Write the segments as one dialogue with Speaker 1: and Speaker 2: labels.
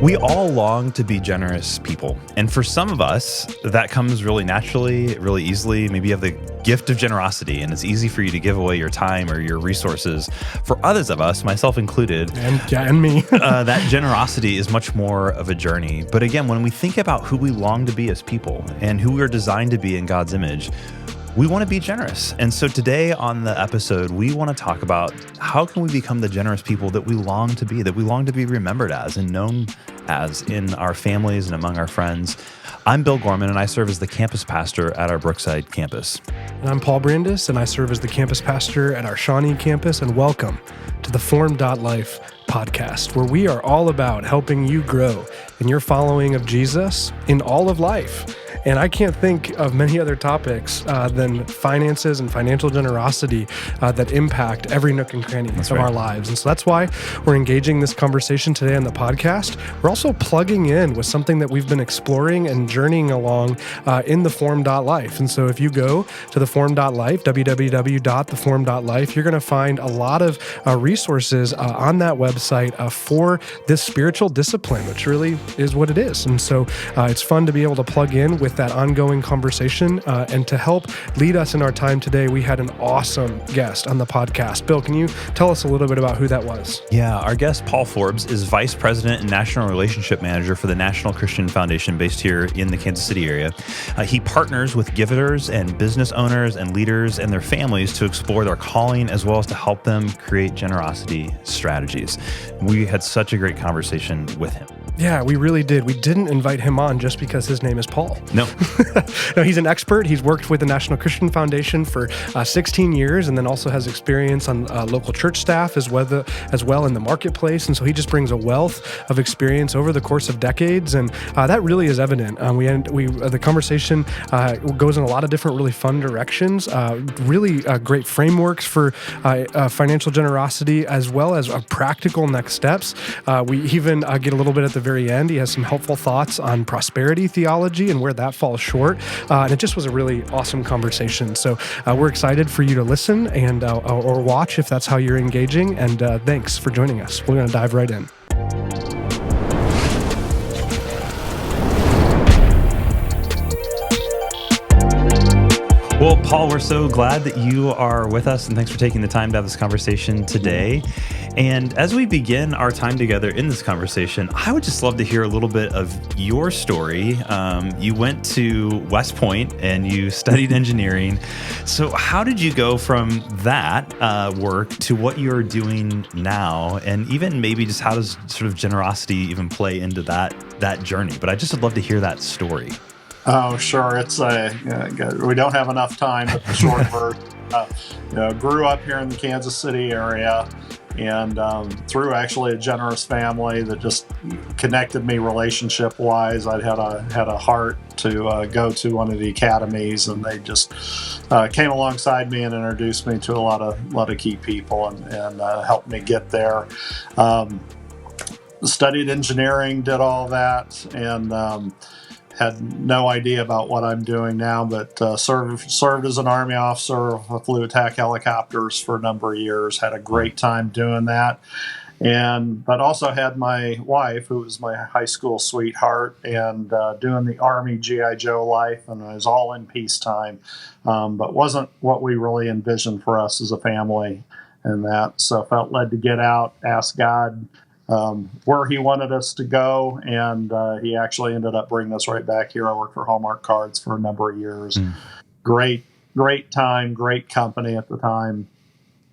Speaker 1: We all long to be generous people. And for some of us, that comes really naturally, really easily. Maybe you have the gift of generosity and it's easy for you to give away your time or your resources. For others of us, myself included,
Speaker 2: and me,
Speaker 1: that generosity is much more of a journey. But again, when we think about who we long to be as people and who we're designed to be in God's image, we want to be generous. And so today on the episode, we want to talk about how can we become the generous people that we long to be remembered as and known as in our families and among our friends. I'm Bill Gorman, and I serve as the campus pastor at our Brookside campus.
Speaker 2: And I'm Paul Brandis, and I serve as the campus pastor at our Shawnee campus. And welcome to the theFormed.life podcast, where we are all about helping you grow in your following of Jesus in all of life. And I can't think of many other topics than finances and financial generosity that impact every nook and cranny of our lives. And so that's why we're engaging this conversation today on the podcast. We're also plugging in with something that we've been exploring and journeying along in theFormed.life. And so if you go to theFormed.life, www.theFormed.life, you're going to find a lot of resources on that website for this spiritual discipline, which really is what it is. And so it's fun to be able to plug in with that ongoing conversation. And to help lead us in our time today, we had an awesome guest on the podcast. Bill, can you tell us a little bit about who that was?
Speaker 1: Yeah, our guest, Paul Forbes, is Vice President and National Relationship Manager for the National Christian Foundation based here in the Kansas City area. He partners with givers and business owners and leaders and their families to explore their calling as well as to help them create generosity strategies. We had such a great conversation with him.
Speaker 2: Yeah, we really did. We didn't invite him on just because his name is Paul.
Speaker 1: No.
Speaker 2: No, he's an expert. He's worked with the National Christian Foundation for 16 years and then also has experience on local church staff as well in the marketplace. And so he just brings a wealth of experience over the course of decades. And that really is evident. The conversation goes in a lot of different really fun directions, really great frameworks for financial generosity as well as practical next steps. We even get a little bit at the very end. He has some helpful thoughts on prosperity theology and where that falls short. And it just was a really awesome conversation. So we're excited for you to listen and or watch if that's how you're engaging. And thanks for joining us. We're going to dive right in.
Speaker 1: Well, Paul, we're so glad that you are with us, and thanks for taking the time to have this conversation today. And as we begin our time together in this conversation, I would just love to hear a little bit of your story. You went to West Point and you studied engineering. So how did you go from that work to what you're doing now? And even maybe just how does sort of generosity even play into that journey? But I just would love to hear that story.
Speaker 3: Oh, sure. It's we don't have enough time, but the short version. Grew up here in the Kansas City area, and through actually a generous family that just connected me relationship-wise. I had a heart to go to one of the academies, and they just came alongside me and introduced me to a lot of key people and helped me get there. Studied engineering, did all that, and had no idea about what I'm doing now, but served as an Army officer, flew attack helicopters for a number of years, had a great time doing that. But also had my wife, who was my high school sweetheart, and doing the Army G.I. Joe life, and it was all in peacetime, but wasn't what we really envisioned for us as a family and that. So felt led to get out, ask God where he wanted us to go, and he actually ended up bringing us right back here. I worked for Hallmark Cards for a number of years. Great time, great company at the time,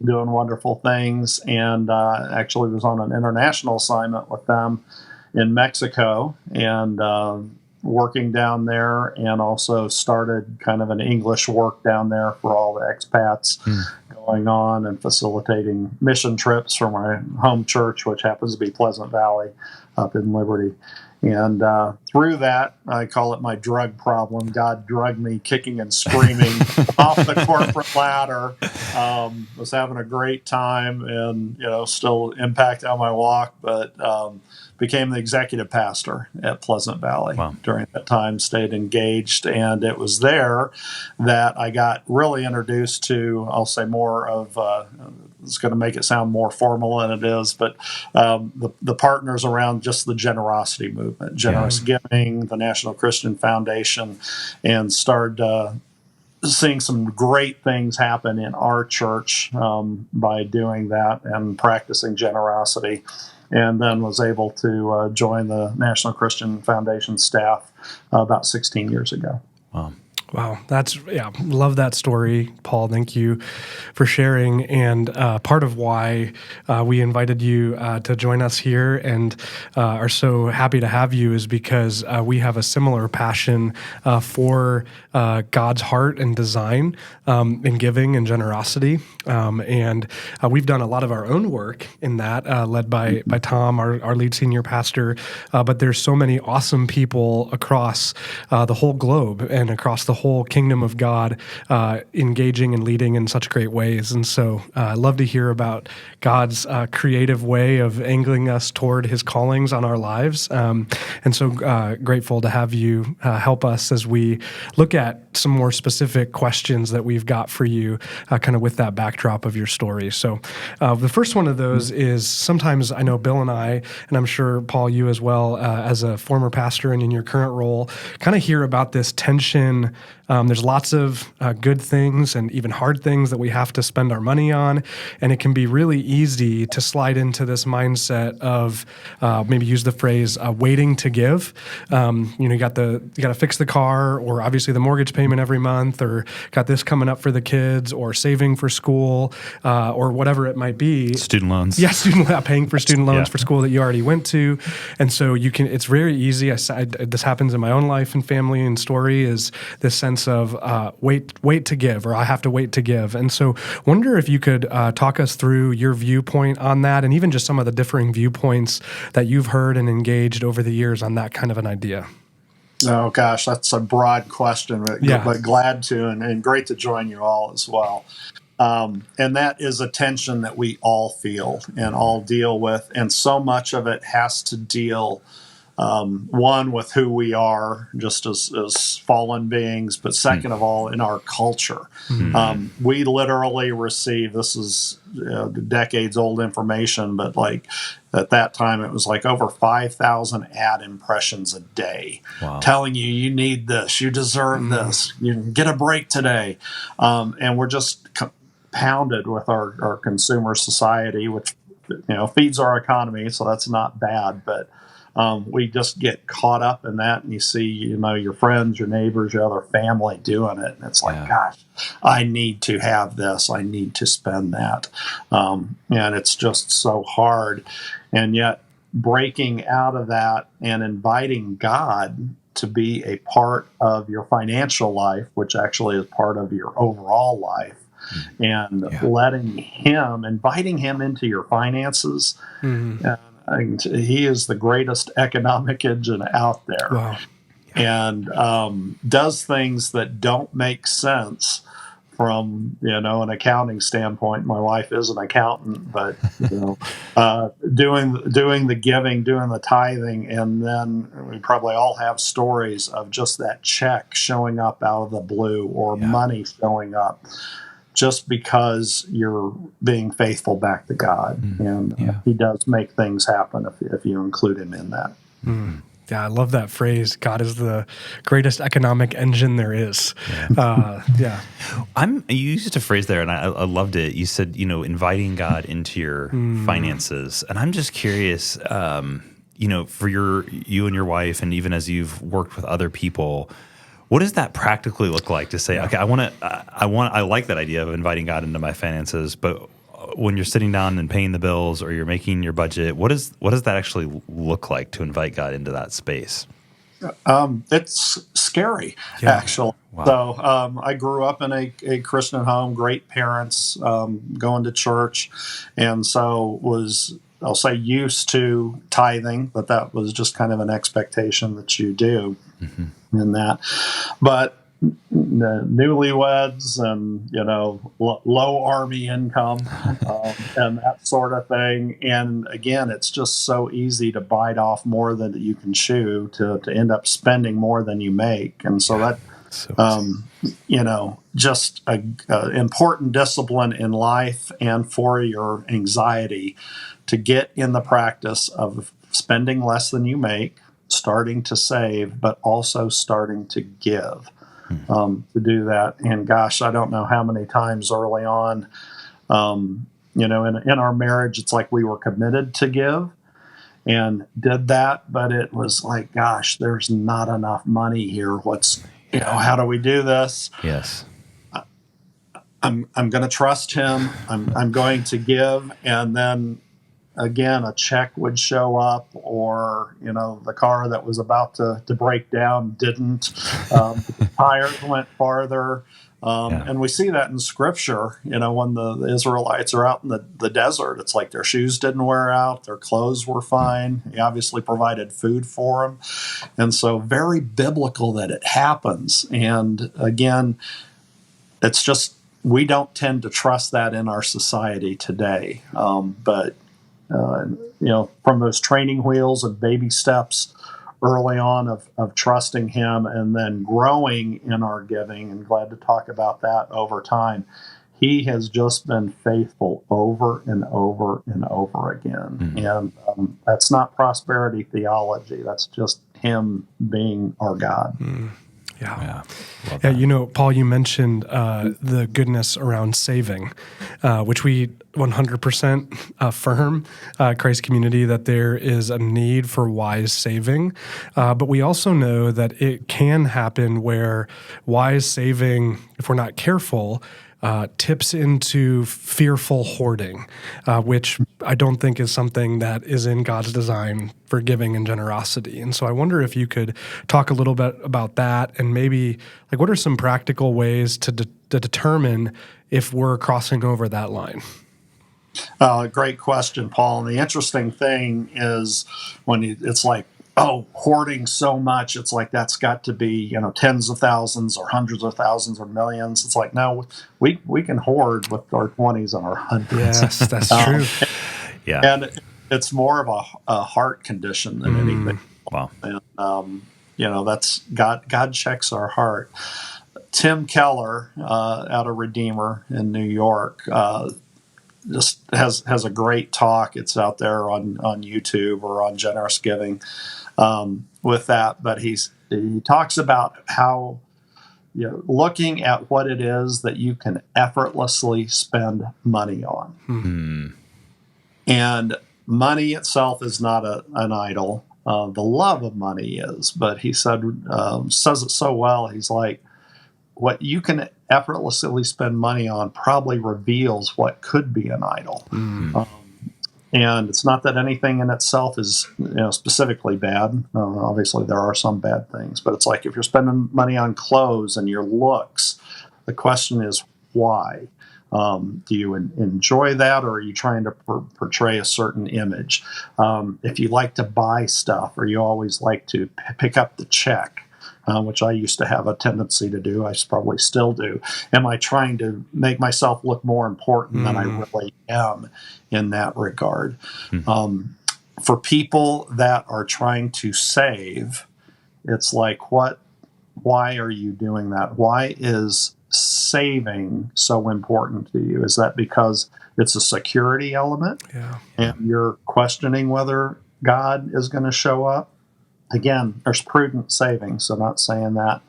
Speaker 3: doing wonderful things, and actually was on an international assignment with them in Mexico, and working down there, and also started kind of an English work down there for all the expats going on and facilitating mission trips for my home church, which happens to be Pleasant Valley up in Liberty. And through that, I call it my drug problem. God drugged me kicking and screaming off the corporate ladder. Was having a great time and, still impact on my walk, but became the executive pastor at Pleasant Valley.
Speaker 1: Wow.
Speaker 3: During that time, stayed engaged. And it was there that I got really introduced to, I'll say, more of it's going to make it sound more formal than it is, but the partners around just the generosity movement, generous giving, the National Christian Foundation, and started seeing some great things happen in our church by doing that and practicing generosity. And then was able to join the National Christian Foundation staff about 16 years ago.
Speaker 2: Wow. Love that story, Paul. Thank you for sharing. And part of why we invited you to join us here and are so happy to have you is because we have a similar passion for God's heart and design in giving and generosity. And we've done a lot of our own work in that, led by Tom, our lead senior pastor. But there's so many awesome people across the whole globe and across the whole kingdom of God engaging and leading in such great ways. And so I love to hear about God's creative way of angling us toward his callings on our lives. And so grateful to have you help us as we look at some more specific questions that we've got for you kind of with that backdrop of your story. So the first one of those is sometimes I know Bill and I, and I'm sure Paul, you as well, as a former pastor and in your current role, kind of hear about this tension. There's lots of good things and even hard things that we have to spend our money on, and it can be really easy to slide into this mindset of maybe use the phrase waiting to give. You got to fix the car, or obviously the mortgage payment every month, or got this coming up for the kids, or saving for school, or whatever it might be.
Speaker 1: Student loans.
Speaker 2: Yeah, paying for student loans for school that you already went to, and so it's very easy. This happens in my own life and family and story. Is this sense of wait to give, or I have to wait to give. And so wonder if you could talk us through your viewpoint on that, and even just some of the differing viewpoints that you've heard and engaged over the years on that kind of an idea.
Speaker 3: Oh, gosh, that's a broad question, but glad to, and great to join you all as well. And that is a tension that we all feel and all deal with, and so much of it has to deal one, with who we are just as fallen beings, but second of all, in our culture. We literally receive, this is decades old information, but like at that time, it was like over 5,000 ad impressions a day telling you need this, you deserve this, you can get a break today. And we're just pounded with our consumer society, which feeds our economy, so that's not bad, but we just get caught up in that, and you see, your friends, your neighbors, your other family doing it, and it's like, gosh, I need to have this, I need to spend that, and it's just so hard. And yet, breaking out of that and inviting God to be a part of your financial life, which actually is part of your overall life, and inviting Him into your finances. And He is the greatest economic engine out there.
Speaker 2: Wow.
Speaker 3: And does things that don't make sense from an accounting standpoint. My wife is an accountant, but doing the giving, doing the tithing, and then we probably all have stories of just that check showing up out of the blue, or money showing up just because you're being faithful back to God. And He does make things happen if you include Him in that.
Speaker 2: Yeah, I love that phrase. God is the greatest economic engine there is.
Speaker 1: You used a phrase there, and I loved it. You said, inviting God into your finances. And I'm just curious, for you and your wife, and even as you've worked with other people, what does that practically look like to say, okay, I like that idea of inviting God into my finances, but when you're sitting down and paying the bills, or you're making your budget, what does that actually look like to invite God into that space?
Speaker 3: It's scary, actually. Wow. So I grew up in a Christian home, great parents, going to church, and so was, I'll say, used to tithing, but that was just kind of an expectation that you do in that. But newlyweds and low army income and that sort of thing, and again, it's just so easy to bite off more than you can chew, to end up spending more than you make, and so Just a important discipline in life and for your anxiety to get in the practice of spending less than you make, starting to save, but also starting to give, to do that. And gosh, I don't know how many times early on, in our marriage, it's like we were committed to give and did that, but it was like, gosh, there's not enough money here. How do we do this?
Speaker 1: Yes.
Speaker 3: I'm going to trust him. I'm going to give. And then again, a check would show up, or, the car that was about to break down didn't. The tires went farther. And we see that in Scripture, when the Israelites are out in the desert. It's like their shoes didn't wear out, their clothes were fine. He obviously provided food for them. And so very biblical that it happens. And again, it's just, we don't tend to trust that in our society today. But from those training wheels and baby steps early on of trusting him, and then growing in our giving, and glad to talk about that over time. He has just been faithful over and over and over again. And that's not prosperity theology. That's just him being our God.
Speaker 2: Yeah. Paul, you mentioned the goodness around saving, which we 100% affirm, Christ community, that there is a need for wise saving. But we also know that it can happen where wise saving, if we're not careful, tips into fearful hoarding, which I don't think is something that is in God's design for giving and generosity. And so I wonder if you could talk a little bit about that, and maybe what are some practical ways to determine if we're crossing over that line?
Speaker 3: Great question, Paul. And the interesting thing is it's like, hoarding so much, it's like that's got to be, tens of thousands or hundreds of thousands or millions. It's like, no, we can hoard with our 20s and our hundreds.
Speaker 2: Yes, that's true.
Speaker 1: Yeah.
Speaker 3: And it's more of a heart condition than anything.
Speaker 1: Wow.
Speaker 3: And, that's God checks our heart. Tim Keller out of Redeemer in New York just has a great talk. It's out there on YouTube or on Generous Giving with that. But he talks about how looking at what it is that you can effortlessly spend money on.
Speaker 1: Mm-hmm.
Speaker 3: And money itself is not an idol. The love of money is. But he says it so well. He's like, what you can effortlessly spend money on probably reveals what could be an idol. Mm-hmm. And it's not that anything in itself is specifically bad. Obviously, there are some bad things. But it's like if you're spending money on clothes and your looks, the question is why? Do you enjoy that, or are you trying to portray a certain image? If you like to buy stuff, or you always like to pick up the check, which I used to have a tendency to do. I probably still do. Am I trying to make myself look more important than I really am in that regard? For people that are trying to save, it's like, why are you doing that? Why is saving so important to you? Is that because it's a security element?
Speaker 2: Yeah.
Speaker 3: And you're questioning whether God is going to show up? Again, there's prudent saving, so not saying that.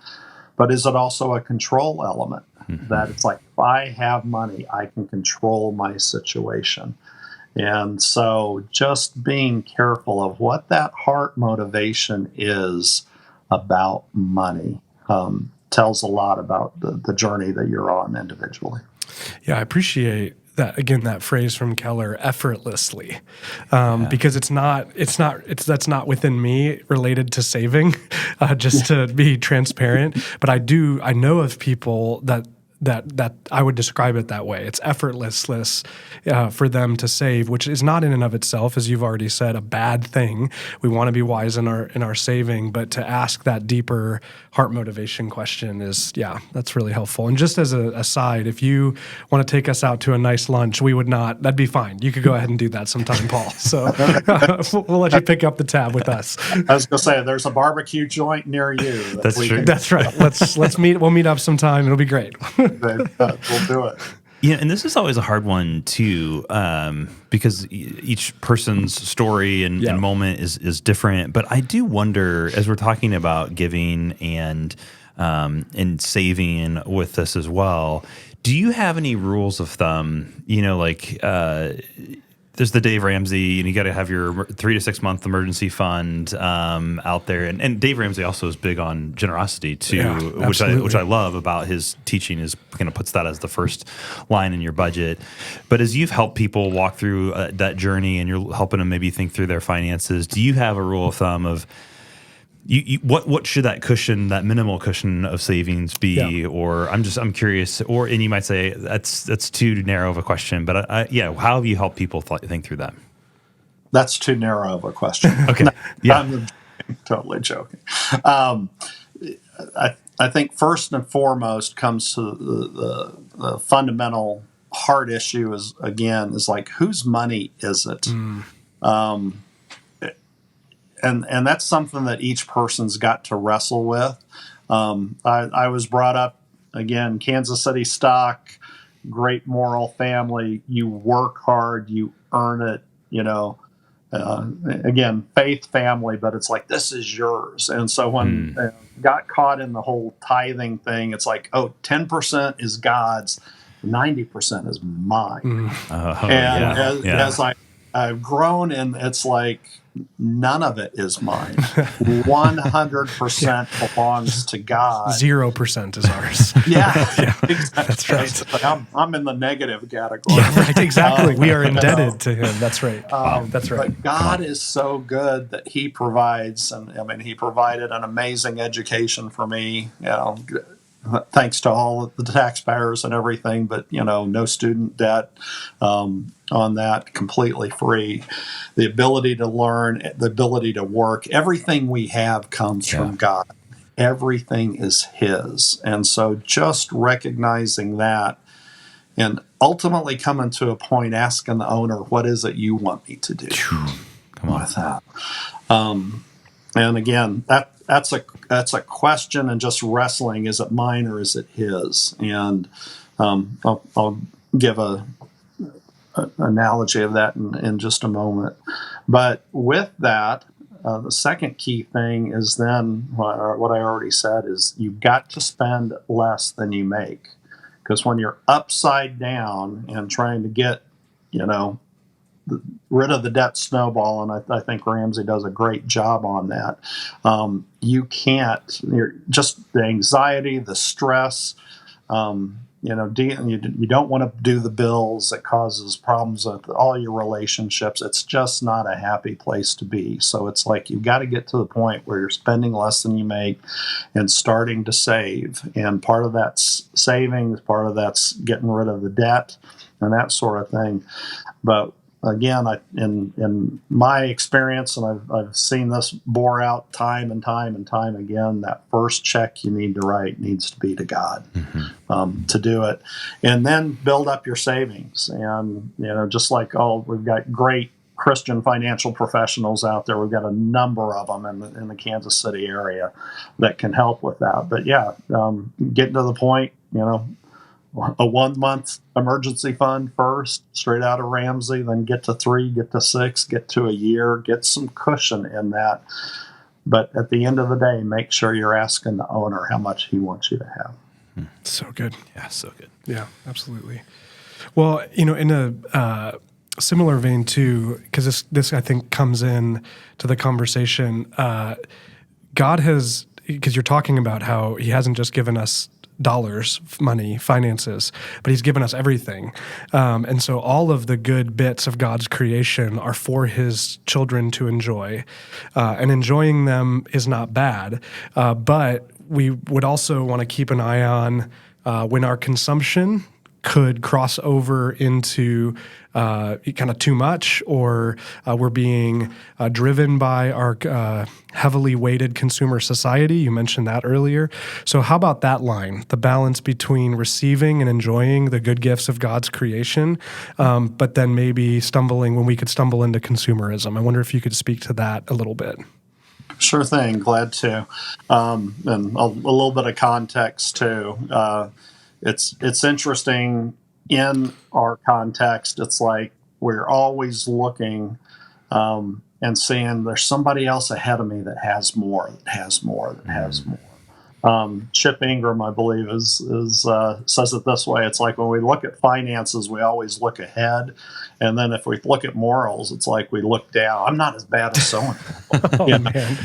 Speaker 3: But is it also a control element? Mm-hmm. That it's like, if I have money, I can control my situation. And so just being careful of what that heart motivation is about money tells a lot about the journey that you're on individually.
Speaker 2: Yeah, I appreciate that, again, that phrase from Keller, effortlessly, because that's not within me related to saving, just to be transparent. But I know of people that that I would describe it that way. It's effortless for them to save, which is not in and of itself, as you've already said, a bad thing. We want to be wise in our saving, but to ask that deeper heart motivation question is, that's really helpful. And just as a aside, if you want to take us out to a nice lunch, we would not. That'd be fine. You could go ahead and do that sometime, Paul. So we'll let you pick up the tab with us.
Speaker 3: I was going to say, there's a barbecue joint near you.
Speaker 1: That's true.
Speaker 2: That's right. Let's meet. We'll meet up sometime. It'll be great.
Speaker 3: We'll do it.
Speaker 1: Yeah, and this is always a hard one too, because each person's story and moment is different. But I do wonder, as we're talking about giving and saving with this as well, do you have any rules of thumb? There's the Dave Ramsey, and you got to have your 3 to 6 month emergency fund out there. And Dave Ramsey also is big on generosity too, which I love about his teaching. Is kind of puts that as the first line in your budget. But as you've helped people walk through that journey, and you're helping them maybe think through their finances, do you have a rule of thumb of what should that cushion, that minimal cushion of savings be? Yeah. Or I'm curious, and you might say that's too narrow of a question, but how have you helped people think through that?
Speaker 3: That's too narrow of a question.
Speaker 1: Okay. Yeah.
Speaker 3: I'm totally joking. I think first and foremost comes to the fundamental heart issue is like, whose money is it? And that's something that each person's got to wrestle with. I was brought up, again, Kansas City stock, great moral family. You work hard, you earn it, again, faith family, but it's like, this is yours. And so when got caught in the whole tithing thing, it's like, 10% is God's, 90% is mine. As I've grown, and it's like, none of it is mine. 100% belongs to God.
Speaker 2: 0% is ours.
Speaker 3: Exactly.
Speaker 2: That's right.
Speaker 3: Like I'm in the negative category.
Speaker 2: Yeah, right. Exactly. We are indebted to Him. That's right. That's right.
Speaker 3: But God is so good that He provides, and He provided an amazing education for me. Thanks to all the taxpayers and everything, but no student debt on that, completely free. The ability to learn, the ability to work, everything we have comes from God. Everything is His. And so just recognizing that and ultimately coming to a point asking the owner, what is it you want me to do?
Speaker 1: Come on.
Speaker 3: With that. And again, that's a question, and just wrestling, is it mine or is it his? And I'll give an analogy of that in just a moment. But with that, the second key thing is then what I already said is you've got to spend less than you make. Because when you're upside down and trying to get, rid of the debt snowball, and I think Ramsey does a great job on that. You can't. Just the anxiety, the stress. You don't want to do the bills. It causes problems with all your relationships. It's just not a happy place to be. So it's like you've got to get to the point where you're spending less than you make and starting to save. And part of that's savings, part of that's getting rid of the debt and that sort of thing. But again, in my experience, and I've seen this bore out time and time and time again, that first check you need to write needs to be to God to do it. And then build up your savings. And, just like, we've got great Christian financial professionals out there. We've got a number of them in the Kansas City area that can help with that. But getting to the point, a 1 month emergency fund first, straight out of Ramsey, then get to 3, get to 6, get to a year, get some cushion in that. But at the end of the day, make sure you're asking the owner how much he wants you to have.
Speaker 2: So good.
Speaker 1: Yeah, so good.
Speaker 2: Yeah, absolutely. Well, in a similar vein too, because this I think comes in to the conversation, God has, because you're talking about how He hasn't just given us dollars, money, finances, but He's given us everything. And so all of the good bits of God's creation are for His children to enjoy. And enjoying them is not bad, but we would also want to keep an eye on when our consumption could cross over into kind of too much, or we're being driven by our heavily weighted consumer society. You mentioned that earlier. So how about that line, the balance between receiving and enjoying the good gifts of God's creation, but then maybe stumbling when we could stumble into consumerism? I wonder if you could speak to that a little bit.
Speaker 3: Sure thing. Glad to. And a little bit of context too. It's interesting in our context. It's like we're always looking and seeing there's somebody else ahead of me that has more, that has more, that has more. Chip Ingram, I believe, is says it this way. It's like when we look at finances, we always look ahead, and then if we look at morals, it's like we look down. I'm not as bad as so-and-so.
Speaker 2: Man.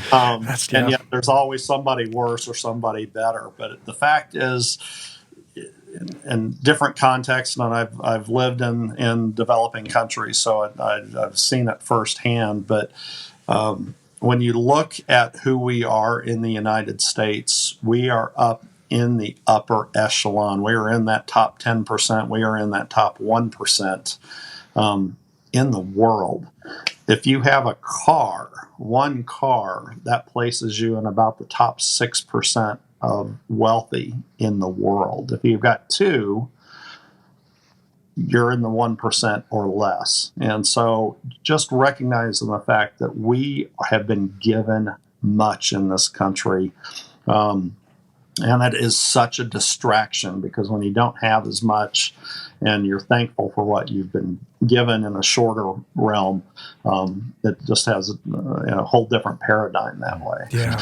Speaker 3: And yet there's always somebody worse or somebody better. But the fact is, in different contexts, and I've lived in developing countries, so I've seen it firsthand. But when you look at who we are in the United States, we are up in the upper echelon. We are in that top 10%. We are in that top 1% in the world. If you have a car, one car, that places you in about the top 6% of wealthy in the world. If you've got two, you're in the 1% or less. And so just recognizing the fact that we have been given much in this country, and it is such a distraction, because when you don't have as much and you're thankful for what you've been given in a shorter realm, it just has a whole different paradigm that way.
Speaker 2: Yeah.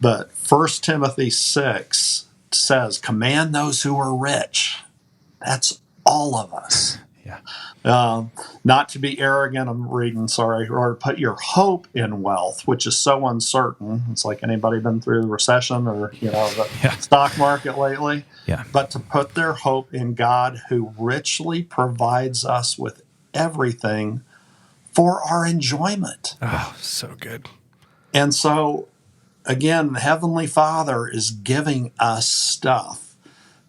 Speaker 3: But 1 Timothy 6 says, command those who are rich. That's all of us.
Speaker 1: Yeah.
Speaker 3: Not to be arrogant, or put your hope in wealth, which is so uncertain. It's like, anybody been through the recession or the stock market lately?
Speaker 1: Yeah.
Speaker 3: But to put their hope in God, who richly provides us with everything for our enjoyment.
Speaker 2: Oh, so good.
Speaker 3: And so, again, the Heavenly Father is giving us stuff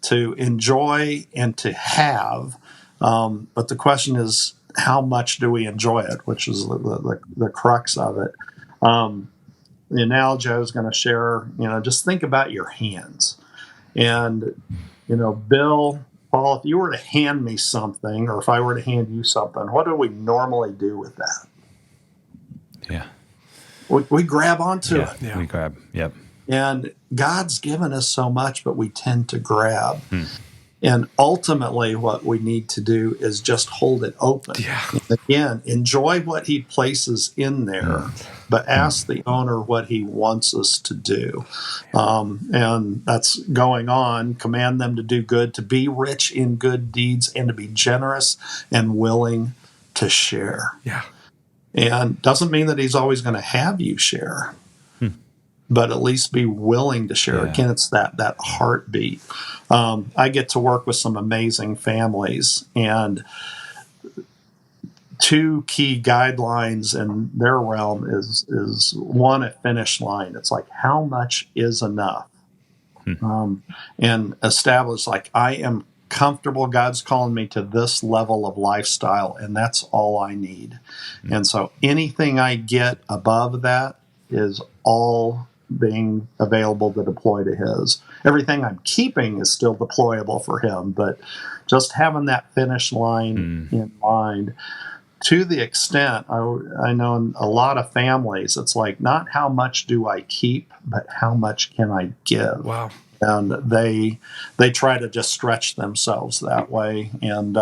Speaker 3: to enjoy and to have. But the question is, how much do we enjoy it, which is the crux of it. The analogy I was going to share, just think about your hands. And, Bill, Paul, if you were to hand me something, or if I were to hand you something, what do we normally do with that?
Speaker 1: Yeah.
Speaker 3: We grab onto it.
Speaker 1: Yeah, we grab. Yep.
Speaker 3: And God's given us so much, but we tend to grab. And ultimately, what we need to do is just hold it open.
Speaker 2: Yeah.
Speaker 3: Again, enjoy what he places in there, but ask the owner what he wants us to do. And that's going on. Command them to do good, to be rich in good deeds, and to be generous and willing to share.
Speaker 2: Yeah.
Speaker 3: And doesn't mean that he's always going to have you share, but at least be willing to share.
Speaker 1: Yeah.
Speaker 3: Again, it's that heartbeat. I get to work with some amazing families, and two key guidelines in their realm is one, at finish line. It's like, how much is enough? And establish, like, I am comfortable. God's calling me to this level of lifestyle, and that's all I need. And so anything I get above that is all being available to deploy to his. Everything I'm keeping is still deployable for him, but just having that finish line in mind, to the extent I know in a lot of families, it's like, not how much do I keep, but how much can I give?
Speaker 2: Wow.
Speaker 3: And they try to just stretch themselves that way. And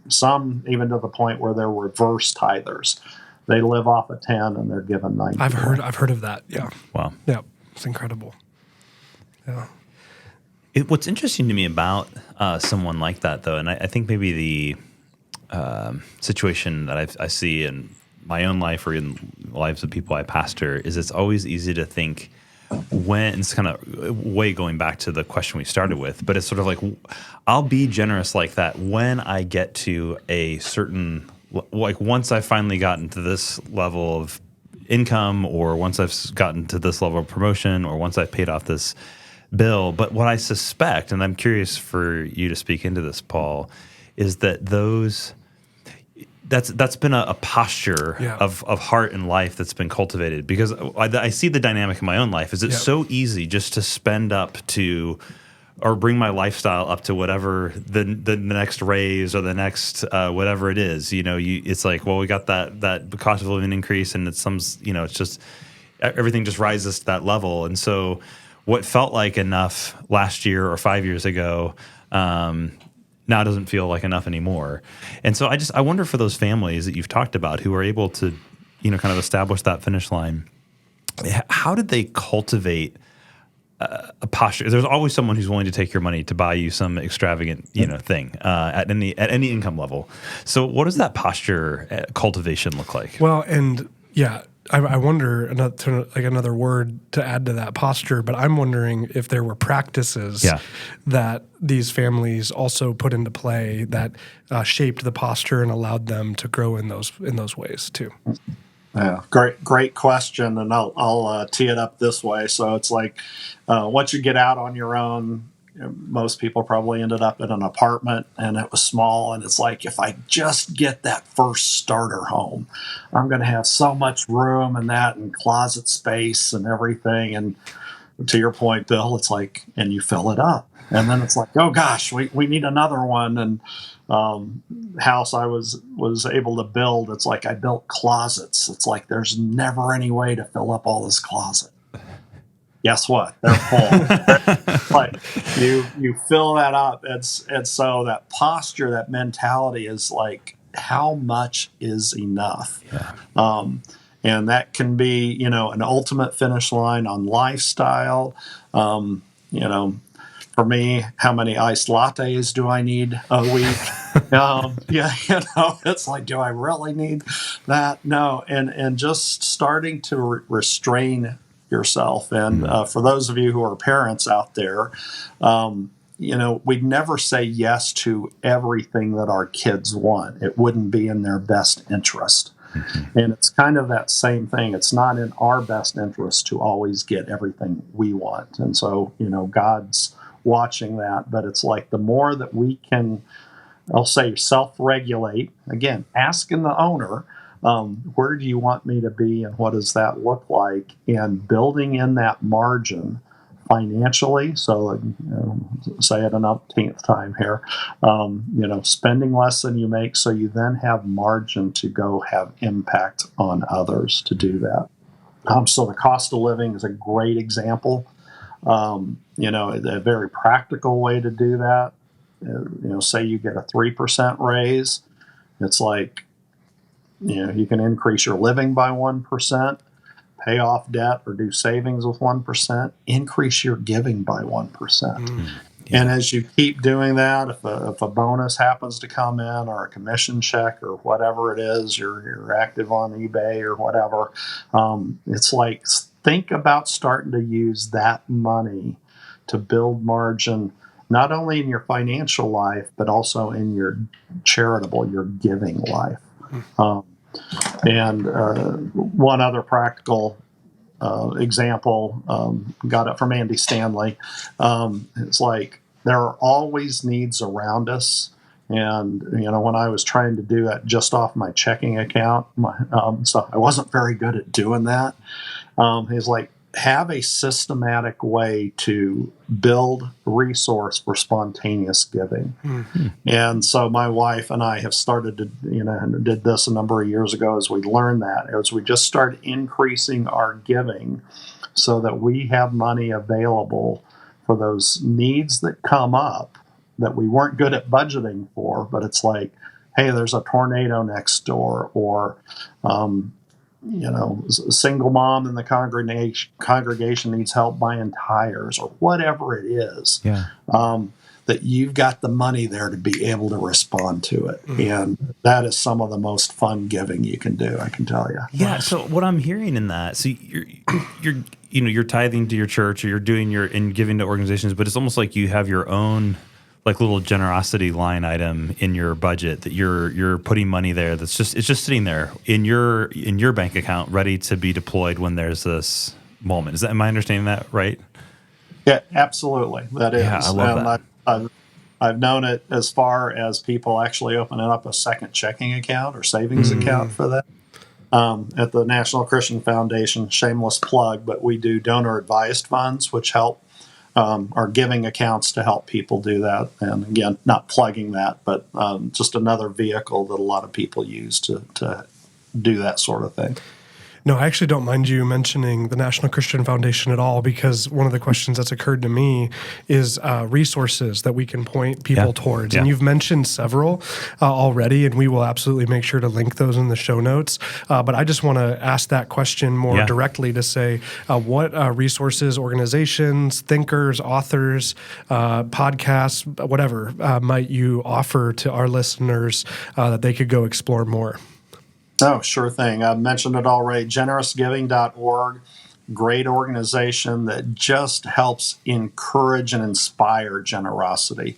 Speaker 3: some even to the point where they're reverse tithers. They live off of 10 and they're given 90.
Speaker 2: I've heard of that. Yeah.
Speaker 1: Wow.
Speaker 2: Yeah. It's incredible. Yeah.
Speaker 1: What's interesting to me about someone like that, though, and I think maybe the situation that I see in my own life or in the lives of people I pastor, is it's always easy to think, when it's kind of way going back to the question we started with, but it's sort of like, I'll be generous like that when I get to a certain, like, once I've finally gotten to this level of income, or once I've gotten to this level of promotion, or once I've paid off this bill. But what I suspect, and I'm curious for you to speak into this, Paul, is that that's been a posture of heart and life that's been cultivated, because I see the dynamic in my own life. Is it's so easy just to spend up to, or bring my lifestyle up to whatever the next raise or the next whatever it is. It's like, well, we got that cost of living increase, and it's it's just everything just rises to that level. And so what felt like enough last year or 5 years ago now doesn't feel like enough anymore. And so I wonder, for those families that you've talked about who are able to, kind of establish that finish line, how did they cultivate a posture? There's always someone who's willing to take your money to buy you some extravagant, thing at any income level. So what does that posture cultivation look like?
Speaker 2: Well, and I wonder, another word to add to that posture, but I'm wondering if there were practices that these families also put into play that shaped the posture and allowed them to grow in those ways too.
Speaker 3: Yeah, great question, and I'll tee it up this way. So it's like, once you get out on your own, most people probably ended up in an apartment, and it was small, and it's like, if I just get that first starter home, I'm going to have so much room and closet space and everything. And to your point, Bill, it's like, and you fill it up, and then it's like, oh gosh, we need another one. And house I was able to build, it's like I built closets. It's like there's never any way to fill up all this closet. Guess what? They're full. Like you fill that up, and so that posture, that mentality is like, how much is enough? Yeah. And that can be, an ultimate finish line on lifestyle. For me, how many iced lattes do I need a week? It's like, do I really need that? No, and just starting to restrain yourself. And for those of you who are parents out there, we'd never say yes to everything that our kids want. It wouldn't be in their best interest. Mm-hmm. And it's kind of that same thing. It's not in our best interest to always get everything we want. And so, God's watching that, but it's like, the more that we can, I'll say, self-regulate, again, asking the owner, where do you want me to be and what does that look like, and building in that margin financially. So, say it an umpteenth time here, spending less than you make, so you then have margin to go have impact on others to do that. So the cost of living is a great example. A very practical way to do that. Say you get a 3% raise, it's like, you can increase your living by 1%, pay off debt or do savings with 1%, increase your giving by 1%. And as you keep doing that, if a bonus happens to come in, or a commission check, or whatever it is, you're active on eBay or whatever, it's like, think about starting to use that money to build margin, not only in your financial life, but also in your charitable, your giving life. And one other practical example, got it from Andy Stanley. It's like, there are always needs around us. And, when I was trying to do that just off my checking account, so I wasn't very good at doing that. He's like, have a systematic way to build resource for spontaneous giving. Mm-hmm. And so my wife and I have started to, did this a number of years ago as we learned that, as we just start increasing our giving so that we have money available for those needs that come up that we weren't good at budgeting for. But it's like, hey, there's a tornado next door, or, a single mom in the congregation needs help buying tires, or whatever it is, that you've got the money there to be able to respond to it. And that is some of the most fun giving you can do, I can tell you.
Speaker 1: Yeah. So what I'm hearing in that, so you're tithing to your church, or you're doing and giving to organizations, but it's almost like you have your own like little generosity line item in your budget that you're putting money there. It's just sitting there in your bank account, ready to be deployed when there's this moment. Am I understanding that right?
Speaker 3: Yeah, absolutely. That is.
Speaker 1: Yeah, I love
Speaker 3: And
Speaker 1: that.
Speaker 3: I've known it as far as people actually opening up a second checking account or savings account for that. At the National Christian Foundation, shameless plug, but we do donor advised funds, which help our giving accounts to help people do that. And again, not plugging that, but just another vehicle that a lot of people use to do that sort of thing.
Speaker 2: No, I actually don't mind you mentioning the National Christian Foundation at all, because one of the questions that's occurred to me is resources that we can point people towards.
Speaker 1: Yeah.
Speaker 2: And you've mentioned several already, and we will absolutely make sure to link those in the show notes. But I just want to ask that question more directly to say, what resources, organizations, thinkers, authors, podcasts, whatever, might you offer to our listeners that they could go explore more?
Speaker 3: Oh, sure thing. I mentioned it already. Generousgiving.org, great organization that just helps encourage and inspire generosity.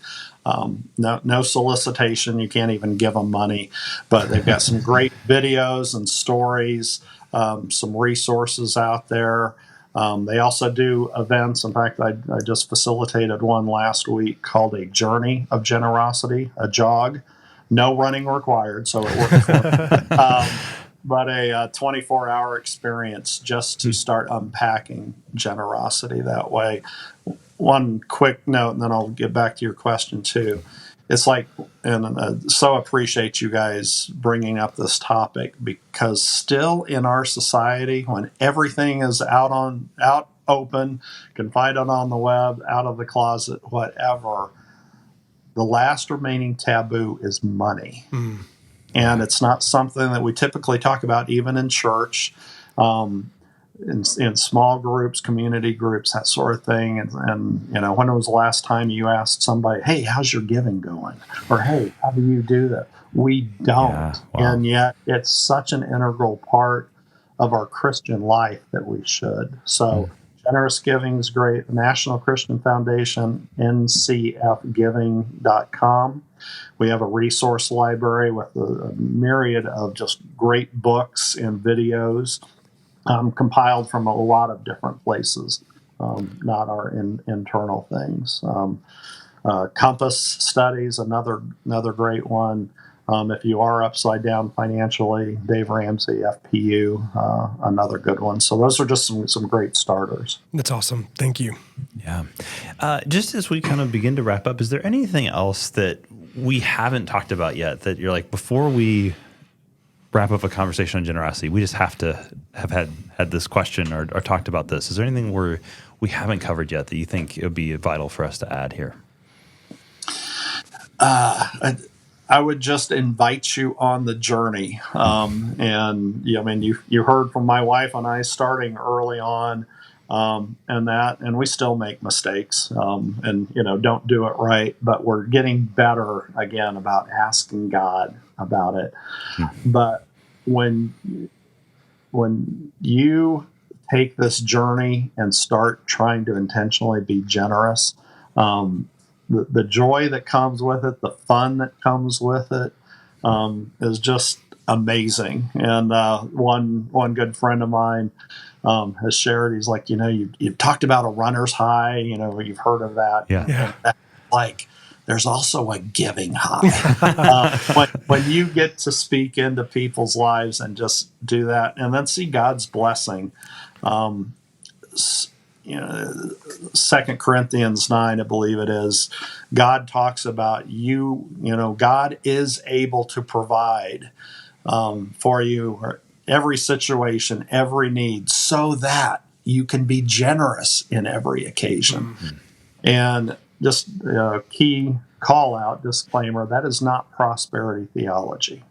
Speaker 3: No solicitation. You can't even give them money, but they've got some great videos and stories, some resources out there. They also do events. In fact, I just facilitated one last week called a Journey of Generosity, a jog. No running required, so it worked for me. But a 24-hour experience just to start unpacking generosity that way. One quick note, and then I'll get back to your question too. It's like, and so appreciate you guys bringing up this topic, because still in our society, when everything is out open, can find it on the web, out of the closet, whatever, the last remaining taboo is money. And it's not something that we typically talk about, even in church, in small groups, community groups, that sort of thing. And when was the last time you asked somebody, hey, how's your giving going? Or, hey, how do you do that? We don't.
Speaker 1: Yeah, wow.
Speaker 3: And yet it's such an integral part of our Christian life that we should. So generous giving is great. The National Christian Foundation, ncfgiving.com. We have a resource library with a myriad of just great books and videos compiled from a lot of different places, not our internal things. Compass Studies, another great one. If you are upside down financially, Dave Ramsey, FPU, another good one. So those are just some great starters.
Speaker 2: That's awesome. Thank you.
Speaker 1: Yeah. Just as we kind of begin to wrap up, is there anything else that we haven't talked about yet that you're like, before we wrap up a conversation on generosity, we just have to have had this question or talked about this? Is there anything we haven't covered yet that you think it would be vital for us to add here?
Speaker 3: I would just invite you on the journey. And you heard from my wife and I starting early on, and we still make mistakes, and don't do it right, but we're getting better again about asking God about it. But when you take this journey and start trying to intentionally be generous, the joy that comes with it, the fun that comes with it, is just amazing. And one good friend of mine has shared, he's like, you've talked about a runner's high, you've heard of that.
Speaker 1: Yeah.
Speaker 3: And like, there's also a giving high. When you get to speak into people's lives and just do that, and then see God's blessing. 2 Corinthians 9, I believe it is, God talks about God is able to provide for you every situation, every need, so that you can be generous in every occasion. And just a key call out, disclaimer, that is not prosperity theology.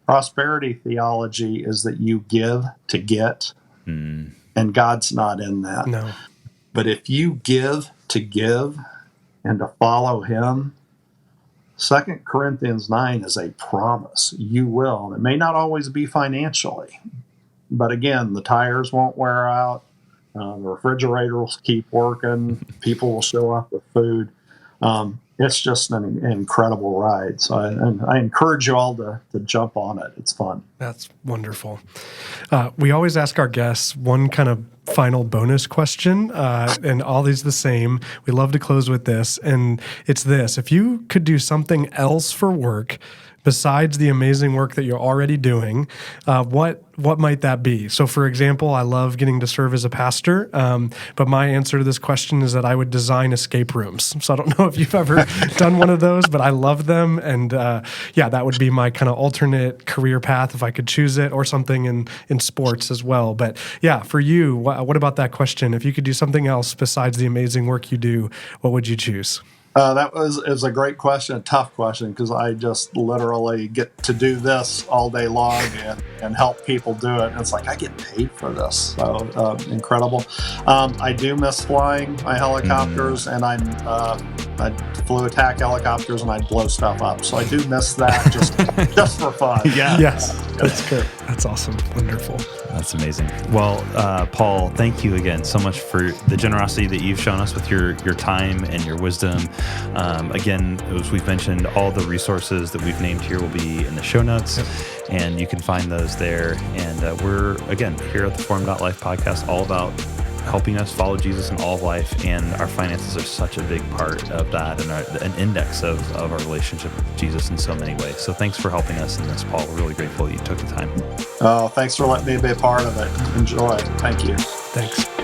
Speaker 3: Prosperity theology is that you give to get, and God's not in that.
Speaker 2: No.
Speaker 3: But if you give to give and to follow him, 2 Corinthians 9 is a promise. You will. And it may not always be financially, but again, the tires won't wear out. The refrigerator will keep working. People will show up with food. It's just an incredible ride. So I encourage you all to jump on it. It's fun.
Speaker 2: That's wonderful. We always ask our guests one kind of final bonus question, and all these the same. We love to close with this, and it's this. If you could do something else for work besides the amazing work that you're already doing, what might that be? So, for example, I love getting to serve as a pastor, but my answer to this question is that I would design escape rooms. So I don't know if you've ever done one of those, but I love them. And that would be my kind of alternate career path if I could choose it, or something in sports as well. But yeah, for you, what about that question? If you could do something else besides the amazing work you do, what would you choose?
Speaker 3: That is a great question, a tough question, because I just literally get to do this all day long and help people do it. And it's like, I get paid for this. So incredible. I do miss flying my helicopters, and I flew attack helicopters and I'd blow stuff up. So I do miss that just for fun.
Speaker 1: Yeah.
Speaker 2: Yes, that's good. That's awesome. Wonderful.
Speaker 1: That's amazing. Well, Paul, thank you again so much for the generosity that you've shown us with your time and your wisdom. Again, as we've mentioned, all the resources that we've named here will be in the show notes, and you can find those there. And we're, again, here at the Formed.life podcast, all about helping us follow Jesus in all of life, and our finances are such a big part of that, and an index of our relationship with Jesus in so many ways. So thanks for helping us in this, Paul. We're really grateful that you took the time.
Speaker 3: Oh, thanks for letting me be a part of it. Enjoy. Thank you.
Speaker 2: Thanks.